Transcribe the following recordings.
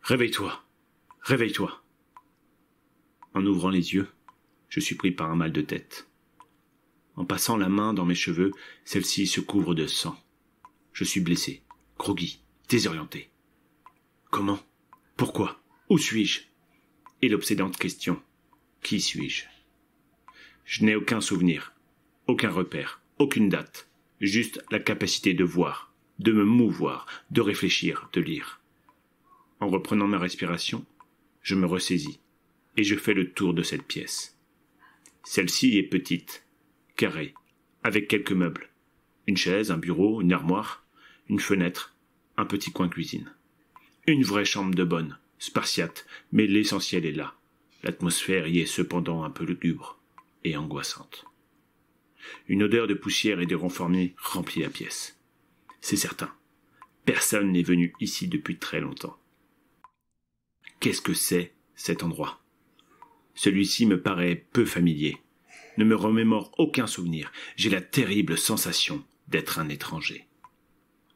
Réveille-toi, réveille-toi. En ouvrant les yeux, je suis pris par un mal de tête. En passant la main dans mes cheveux, celle-ci se couvre de sang. Je suis blessé, groggy, désorienté. Comment? Pourquoi? Où suis-je? Et l'obsédante question. Qui suis-je? Je n'ai aucun souvenir, aucun repère, aucune date, juste la capacité de voir, de me mouvoir, de réfléchir, de lire. En reprenant ma respiration, je me ressaisis et je fais le tour de cette pièce. Celle-ci est petite, carrée, avec quelques meubles. Une chaise, un bureau, une armoire, une fenêtre, un petit coin cuisine. Une vraie chambre de bonne, spartiate, mais l'essentiel est là. L'atmosphère y est cependant un peu lugubre et angoissante. Une odeur de poussière et de renformé remplit la pièce. C'est certain, personne n'est venu ici depuis très longtemps. Qu'est-ce que c'est, cet endroit? Celui-ci me paraît peu familier, ne me remémore aucun souvenir. J'ai la terrible sensation d'être un étranger.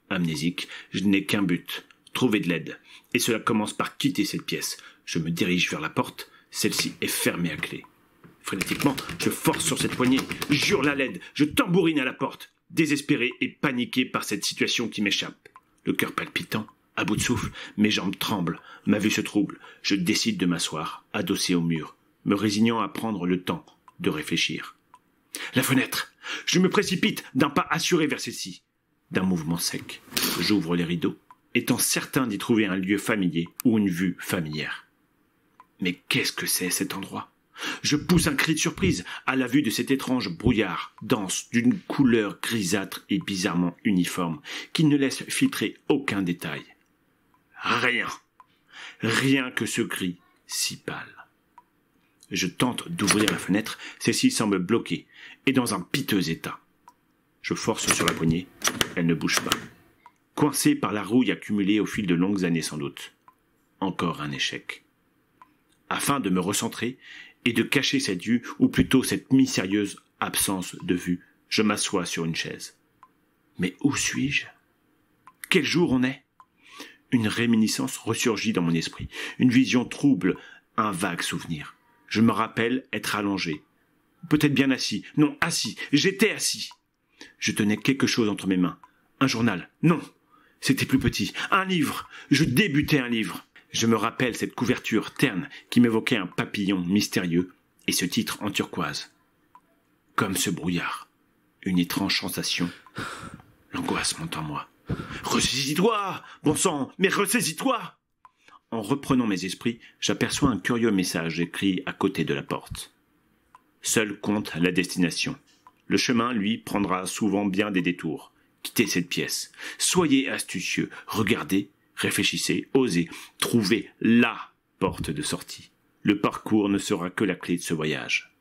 Amnésique, je n'ai qu'un but, trouver de l'aide, et cela commence par quitter cette pièce. Je me dirige vers la porte, celle-ci est fermée à clé. Frénétiquement, je force sur cette poignée, j'hurle à l'aide, je tambourine à la porte, désespéré et paniqué par cette situation qui m'échappe. Le cœur palpitant, à bout de souffle, mes jambes tremblent, ma vue se trouble. Je décide de m'asseoir, adossé au mur, me résignant à prendre le temps de réfléchir. La fenêtre! Je me précipite d'un pas assuré vers celle-ci. D'un mouvement sec, j'ouvre les rideaux, étant certain d'y trouver un lieu familier ou une vue familière. Mais qu'est-ce que c'est cet endroit? Je pousse un cri de surprise à la vue de cet étrange brouillard, dense, d'une couleur grisâtre et bizarrement uniforme, qui ne laisse filtrer aucun détail. Rien. Rien que ce gris si pâle. Je tente d'ouvrir la fenêtre, celle-ci semble bloquée et dans un piteux état. Je force sur la poignée, elle ne bouge pas. Coincée par la rouille accumulée au fil de longues années sans doute. Encore un échec. Afin de me recentrer et de cacher cette vue, ou plutôt cette mystérieuse absence de vue, je m'assois sur une chaise. Mais où suis-je? Quel jour on est? Une réminiscence ressurgit dans mon esprit, une vision trouble, un vague souvenir. Je me rappelle être allongé, peut-être bien assis, non, assis, j'étais assis. Je tenais quelque chose entre mes mains, un journal, non, c'était plus petit, un livre, je débutais un livre. Je me rappelle cette couverture terne qui m'évoquait un papillon mystérieux et ce titre en turquoise. Comme ce brouillard, une étrange sensation, l'angoisse monte en moi. Ressaisis-toi, bon sang, mais ressaisis-toi! En reprenant mes esprits, j'aperçois un curieux message écrit à côté de la porte. Seul compte la destination. Le chemin, lui, prendra souvent bien des détours. Quittez cette pièce. Soyez astucieux. Regardez, réfléchissez, osez. Trouvez la porte de sortie. Le parcours ne sera que la clé de ce voyage.